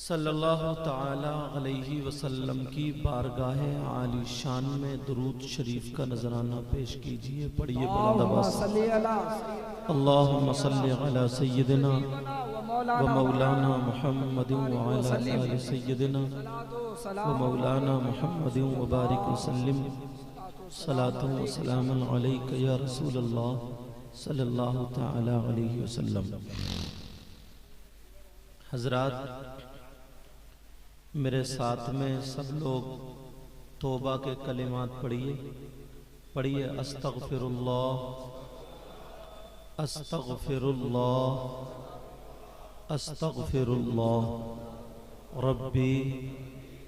صلی اللہ تعالی علیہ وسلم کی بارگاہ عالی شان میں درود شریف کا نذرانہ پیش کیجئے. پڑھیے بلند آواز سے. اللہم صلی علی سیدنا و مولانا محمد وعلی آل سیدنا و مولانا محمد وبارک وسلم. صلاۃ و سلام علیک یا رسول اللہ صلی اللہ تعالی علیہ وسلم. حضرات، میرے ساتھ میں سب لوگ توبہ کے کلمات پڑھیے. استغفر اللہ، استغفر اللہ، استغفر اللہ ربی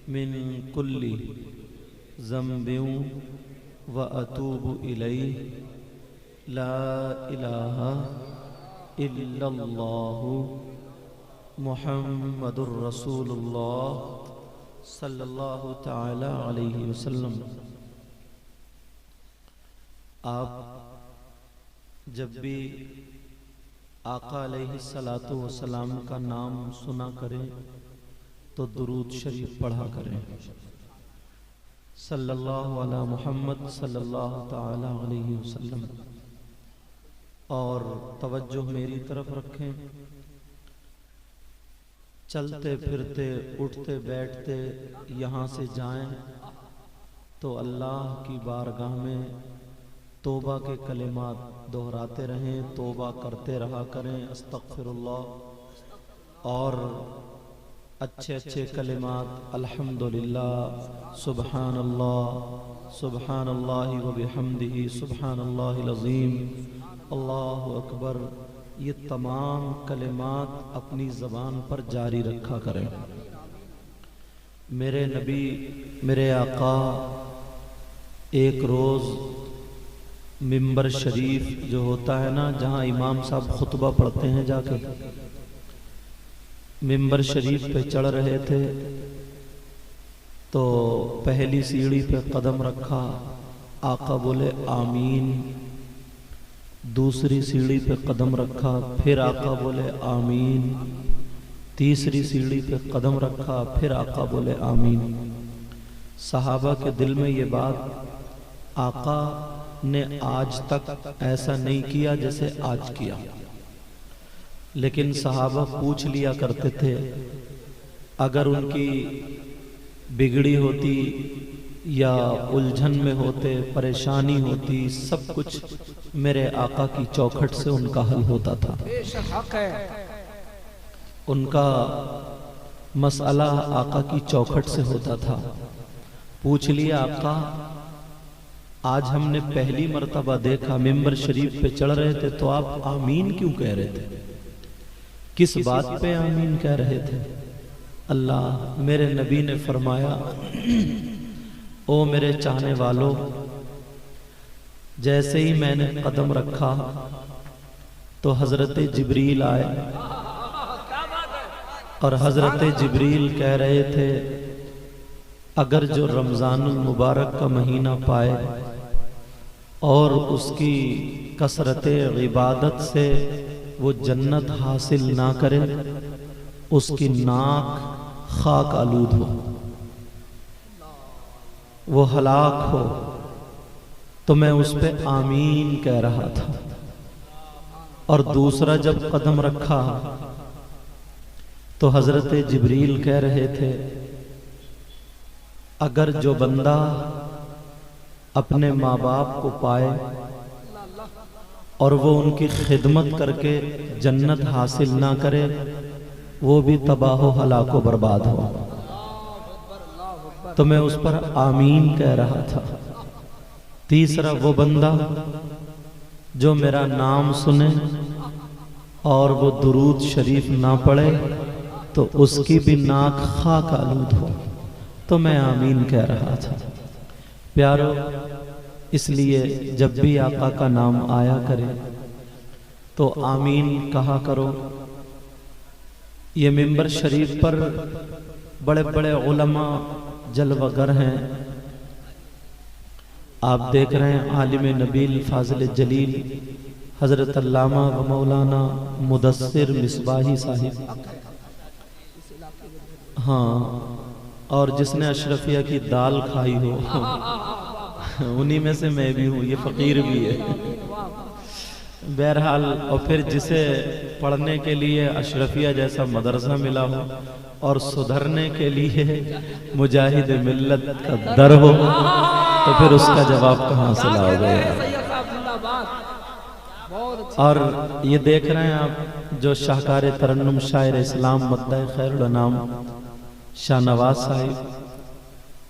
من کل ذنب واتوب الیہ. لا الہ الا اللہ محمد الرسول اللہ صلی اللہ تعالی علیہ وسلم. آپ جب بھی آقا علیہ السلام کا نام سنا کریں تو درود شریف پڑھا کریں. صلی اللہ علی محمد صلی اللہ تعالی علیہ وسلم. اور توجہ میری طرف رکھیں. چلتے پھرتے اٹھتے بیٹھتے یہاں سے جائیں تو اللہ کی بارگاہ میں توبہ کے کلمات دہراتے رہیں، توبہ کرتے رہا کریں. استغفر اللہ اور اچھے اچھے کلمات الحمدللہ، سبحان اللہ وبحمدہ، سبحان اللہ العظیم، اللہ اکبر، یہ تمام کلمات اپنی زبان پر جاری رکھا کریں. میرے نبی، میرے آقا ایک روز ممبر شریف جو ہوتا ہے نا، جہاں امام صاحب خطبہ پڑھتے ہیں، جا کے ممبر شریف پہ چڑھ رہے تھے تو پہلی سیڑھی پہ قدم رکھا، آقا بولے آمین. دوسری سیڑھی پہ قدم رکھا، پھر آقا بولے آمین. تیسری سیڑھی پہ قدم رکھا، پھر آقا بولے آمین. صحابہ کے دل میں یہ بات، آقا نے آج تک ایسا نہیں کیا جیسے آج کیا. لیکن صحابہ پوچھ لیا کرتے تھے، اگر ان کی بگڑی ہوتی یا الجھن میں ہوتے، پریشانی ہوتی، سب کچھ میرے آقا کی چوکھٹ سے ان کا حل ہوتا تھا. ان کا مسئلہ آقا کی چوکھٹ سے ہوتا تھا. پوچھ لیا آقا، آج ہم نے پہلی مرتبہ دیکھا ممبر شریف پہ چڑھ رہے تھے تو آپ آمین کیوں کہہ رہے تھے؟ کس بات پہ آمین کہہ رہے تھے؟ اللہ میرے نبی نے فرمایا، او میرے چاہنے والوں، جیسے ہی میں نے قدم رکھا تو حضرت جبریل آئے اور حضرت جبریل کہہ رہے تھے، اگر جو رمضان المبارک کا مہینہ پائے اور اس کی کثرت عبادت سے وہ جنت حاصل نہ کرے، اس کی ناک خاک آلود ہو، وہ ہلاک ہو، تو میں اس پہ آمین کہہ رہا تھا. اور دوسرا جب قدم رکھا تو حضرت جبریل کہہ رہے تھے، اگر جو بندہ اپنے ماں باپ کو پائے اور وہ ان کی خدمت کر کے جنت حاصل نہ کرے، وہ بھی تباہ و ہلاک و برباد ہو. تو میں اس پر آمین کہہ رہا تھا. تیسرا وہ بندہ جو میرا نام سنے اور وہ درود شریف نہ پڑھے تو اس کی بھی ناک خاک آلود ہو، تو میں آمین کہہ رہا تھا. پیارو، اس لیے جب بھی آقا کا نام آیا کرے تو آمین کہا کرو. یہ ممبر شریف پر بڑے بڑے علماء جلوہ گر ہیں. آپ دیکھ رہے ہیں عالم نبیل فاضل جلیل حضرت علامہ و مولانا مدثر مصباحی صاحب ہاں، اور جس نے اشرفیہ کی دال کھائی ہو انہی میں سے میں بھی ہوں، یہ فقیر بھی ہے بہرحال۔ اور پھر جسے پڑھنے کے لیے اشرفیہ جیسا مدرسہ ملا ہو اور سدھرنے کے لیے مجاہد ملت کا در ہو، تو پھر اس کا جواب کہاں سے لاؤ گے؟ اور یہ دیکھ رہے ہیں آپ جو شاہکار ترنم شاعر اسلام مدعی خیر الانام شاہ نواز صاحب،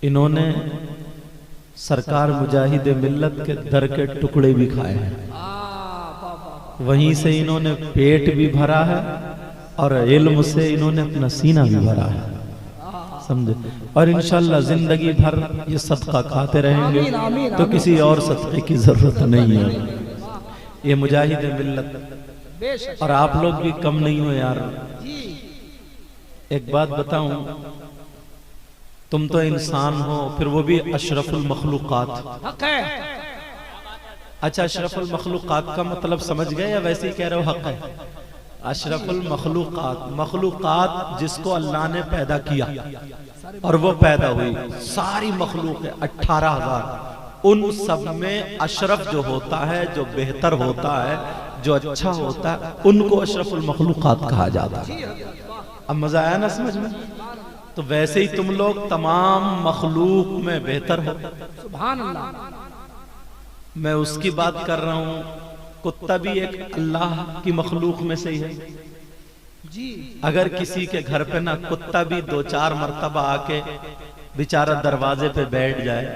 انہوں نے سرکار مجاہد ملت کے در کے ٹکڑے بھی کھائے ہیں، وہیں سے انہوں نے پیٹ بھی بھرا ہے اور علم سے انہوں نے اپنا سینہ بھی بھرا ہے، سمجھے؟ اور انشاءاللہ زندگی بھر یہ صدقہ کھاتے رہیں گے، تو کسی اور صدقے کی ضرورت نہیں ہے۔ یہ مجاہد ملت، اور آپ لوگ بھی کم نہیں ہو یار۔ ایک بات بتاؤں، تم تو انسان ہو، پھر وہ بھی اشرف المخلوقات۔ اچھا، اشرف المخلوقات کا مطلب سمجھ گئے یا ویسے ہی کہہ رہے ہو؟ حق ہے، اشرف المخلوقات، مخلوقات جس کو اللہ نے پیدا کیا اور وہ پیدا ہوئی، ساری مخلوق 18,000، ان سب میں اشرف جو ہوتا ہے، جو بہتر ہوتا ہے، جو اچھا ہوتا ہے، ان کو اشرف المخلوقات کہا جاتا ہے۔ اب مزہ آیا نا سمجھ میں؟ تو ویسے ہی تم لوگ تمام مخلوق میں بہتر ہو۔ سبحان اللہ۔ میں اس کی بات کر رہا ہوں، کتا بھی ایک اللہ کی مخلوق میں سے ہی ہے۔ اگر کسی کے گھر پہ نا کتا بھی 2-4 مرتبہ آ کے بیچارہ دروازے پہ بیٹھ جائے،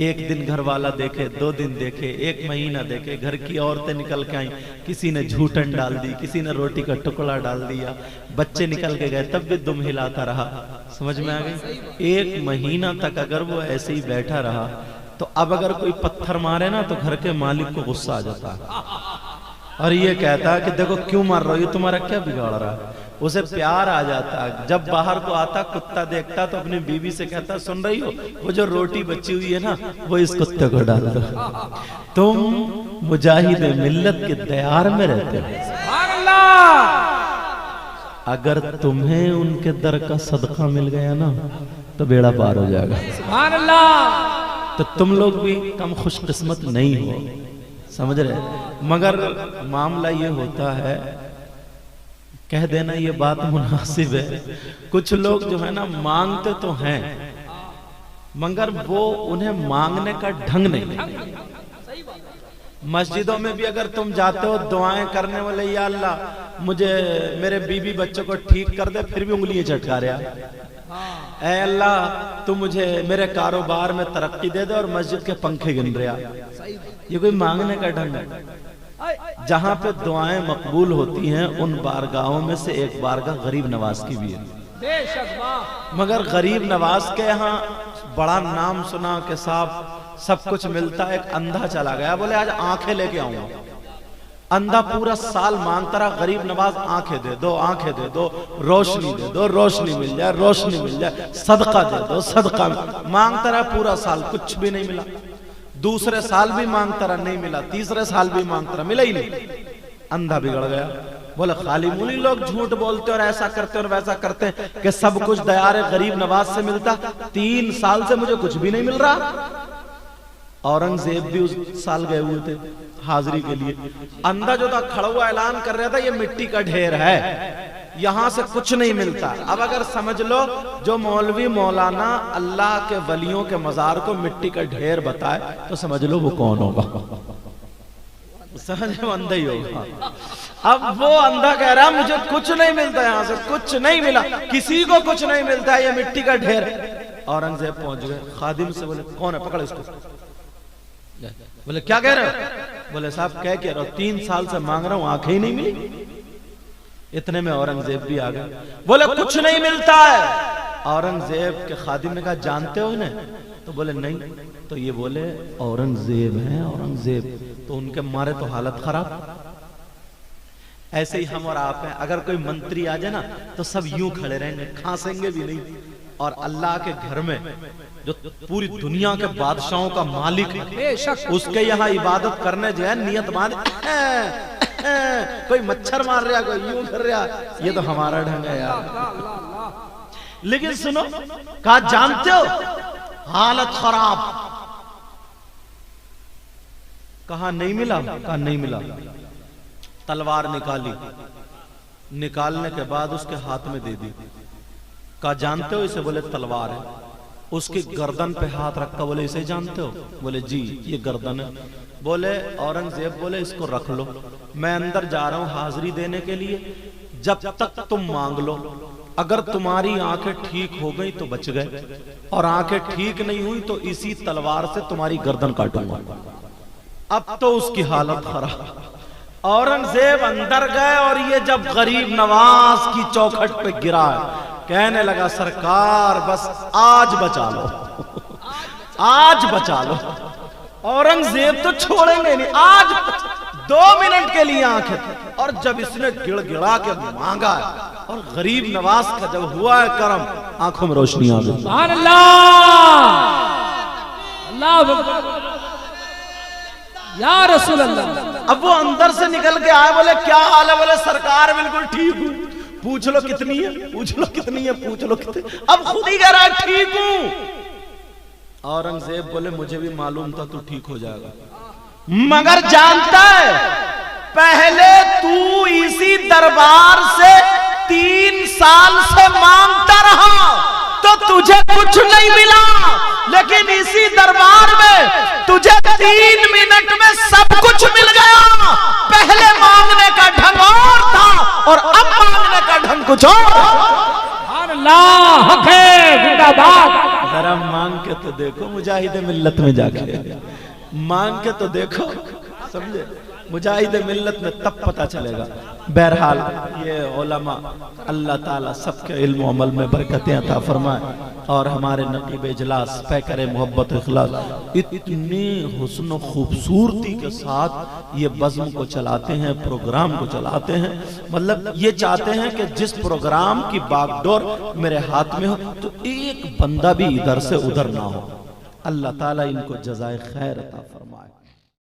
ایک دن گھر والا دیکھے، 2 دن دیکھے، 1 مہینہ دیکھے، گھر کی عورتیں نکل کے آئیں، کسی نے جھوٹن ڈال دی، کسی نے روٹی کا ٹکڑا ڈال دیا، بچے نکل کے گئے، تب بھی دم ہلاتا رہا، سمجھ میں آ گئی؟ 1 مہینہ تک اگر وہ ایسے ہی بیٹھا رہا، تو اب اگر کوئی پتھر مارے نا تو گھر کے مالک کو غصہ آ جاتا ہے، اور یہ کہتا ہے کہ دیکھو کیوں مار رہا ہو، یہ تمہارا کیا بگاڑ رہا ہے؟ اسے پیار آ جاتا ہے۔ جب باہر کو آتا کتا دیکھتا تو اپنی بیوی سے کہتا، سن رہی ہو وہ جو روٹی بچی ہوئی ہے نا، وہ اس کتے کو ڈال دو۔ تم مجاہد ملت کے دیار میں رہتے ہو، اگر تمہیں ان کے در کا صدقہ مل گیا نا تو بیڑا پار ہو جائے گا۔ سبحان اللہ۔ تو تم لوگ بھی کم خوش قسمت نہیں ہو، سمجھ رہے؟ مگر معاملہ یہ ہوتا ہے، کہہ دینا یہ بات مناسب ہے، کچھ لوگ جو ہے نا مانگتے تو ہیں، مگر وہ انہیں مانگنے کا ڈھنگ نہیں۔ مسجدوں میں بھی اگر تم جاتے ہو دعائیں کرنے والے، یا اللہ مجھے میرے بیوی بچوں کو ٹھیک کر دے، پھر بھی انگلیاں چٹکا رہا، اے اللہ تو مجھے میرے کاروبار میں ترقی دے دے، اور مسجد کے پنکھے گن رہا۔ یہ کوئی مانگنے کا ڈھنگ ہے؟ جہاں پہ دعائیں مقبول ہوتی ہیں ان بارگاہوں میں سے ایک بارگاہ غریب نواز کی بھی ہے، مگر غریب نواز کے یہاں بڑا نام سنا کہ صاحب سب کچھ ملتا ہے۔ ایک اندھا چلا گیا، بولے آج آنکھیں لے کے آؤں گا۔ اندھا پورا سال مانگتا رہا، غریب نواز آنکھیں دے دو، آنکھیں دے دو، روشنی دے دو، روشنی مل جائے، روشنی مل جائے، صدقہ دے دو، صدقہ مانگتا رہا پورا سال، کچھ بھی نہیں ملا۔ دوسرے سال بھی مانگتا رہا، نہیں ملا۔ تیسرے سال بھی مانگتا رہا، ملا ہی نہیں۔ اندھا بگڑ گیا، بولے خالی مونی لوگ جھوٹ بولتے اور ایسا کرتے اور ویسا کرتے کہ سب کچھ دیار غریب نواز سے ملتا، 3 سال سے مجھے کچھ بھی نہیں مل رہا۔ اورنگزیب بھی اس سال گئے ہوئے تھے حاضری کے لیے، اندھا جو تھا کھڑا ہوا اعلان کر رہا تھا یہ مٹی کا ڈھیر ہے، یہاں سے کچھ نہیں ملتا۔ اب اگر سمجھ لو جو مولوی مولانا اللہ کے ولیوں کے مزار کو مٹی کا ڈھیر بتائے تو سمجھ لو وہ کون ہوگا، سمجھ وہ اندھا ہی ہوگا۔ اب وہ اندھا کہہ رہا مجھے کچھ نہیں ملتا، یہاں سے کچھ نہیں ملا، کسی کو کچھ نہیں ملتا، یہ مٹی کا ڈھیر۔ اورنگزیب پہنچ گئے، خادم سے بولے کون ہے، پکڑ اس کو۔ بولے کیا کہہ رہے ہو؟ بولے صاحب کہہ رہا ہوں 3 سال سے مانگ رہا ہوں، آنکھیں ہی نہیں ملی۔ اتنے میں اورنگزیب بھی آ گئے، بولے کچھ نہیں ملتا ہے۔ اورنگزیب کے خادم نے کہا جانتے ہو انہیں؟ تو بولے نہیں۔ تو یہ بولے اورنگزیب ہیں، اورنگزیب، تو ان کے مارے تو حالت خراب۔ ایسے ہی ہم اور آپ ہیں، اگر کوئی منتری آ جائے نا تو سب یوں کھڑے رہیں گے، کھانسیں گے بھی نہیں۔ اور اللہ کے گھر میں جو پوری دنیا کے بادشاہوں کا مالک ہے، اس کے یہاں عبادت کرنے جو ہے نیت باندھ، کوئی مچھر مار رہا، کوئی یوں کر رہا، یہ تو ہمارا ڈھنگ ہے یار۔ لیکن سنو، کہا جانتے ہو حالت خراب. کہا نہیں ملا؟ کہا نہیں ملا. تلوار نکالی، نکالنے کے بعد اس کے ہاتھ میں دے دی. کہا جانتے ہو اسے؟ بولے تلوار ہے. اس کی گردن پہ ہاتھ رکھا. بولے اسے جانتے ہو؟ بولے جی یہ گردن ہے. بولے اورنگزیب بولے اس کو رکھ لو، میں اندر جا رہا ہوں حاضری دینے کے لیے، جب تک تم مانگ لو. اگر تمہاری آنکھیں ٹھیک ہو گئی تو بچ گئے، اور آنکھیں ٹھیک نہیں ہوئی تو اسی تلوار سے تمہاری گردن کاٹوں گا. اب تو اس کی حالت خراب. اورنگزیب اندر گئے اور یہ جب غریب نواز کی چوکھٹ پہ گرا ہے، کہنے لگا سرکار بس آج بچا لو، آج بچا لو. اورنگزیب تو چھوڑیں گے نہیں، آج 2 منٹ کے لیے آنکھیں تھیں. اور جب اس نے گڑ گڑا کے مانگا ہے اور غریب نواز کا جب ہوا ہے کرم، آنکھوں میں روشنی آ گئی. سبحان اللہ، اللہ اکبر، یا رسول اللہ. اب وہ اندر سے نکل کے آئے. بولے کیا حال ہے؟ بولے سرکار بالکل ٹھیک ہوں. پوچھ لو کتنی ہے، پوچھ لو کتنی ہے، پوچھ لو کتنی. اب خود ہی کہہ رہا ہے ٹھیک ہوں. اورنگزیب بولے مجھے بھی معلوم تھا تو ٹھیک ہو جائے گا، مگر جانتا ہے پہلے تو اسی دربار سے 3 سال سے مانگتا رہا تو تجھے کچھ نہیں ملا، لیکن اسی دربار میں تجھے 3 منٹ میں سب کچھ مل گیا. پہلے مانگنے کا ڈھنگ اور تھا اور اب مانگنے کا ڈھنگ کچھ اور. سبحان اللہ، حق ہے، زندہ باد. ذرا مانگ کے تو دیکھو مجاہد ملت میں جا کے، مانگ کے تو دیکھو، سمجھے؟ مجاہد ملت میں تب پتہ چلے گا. بہرحال یہ علماء اللہ تعالیٰ سب کے علم و عمل میں برکتیں عطا فرمائے، اور ہمارے نقیب اجلاس پیکر محبت اخلاص اتنی حسن و خوبصورتی کے ساتھ یہ بزم کو چلاتے ہیں، پروگرام کو چلاتے ہیں. مطلب یہ چاہتے ہیں کہ جس پروگرام کی باغ ڈور میرے ہاتھ میں ہو تو ایک بندہ بھی ادھر سے ادھر نہ ہو. اللہ تعالیٰ ان کو جزائے خیر عطا فرمائے.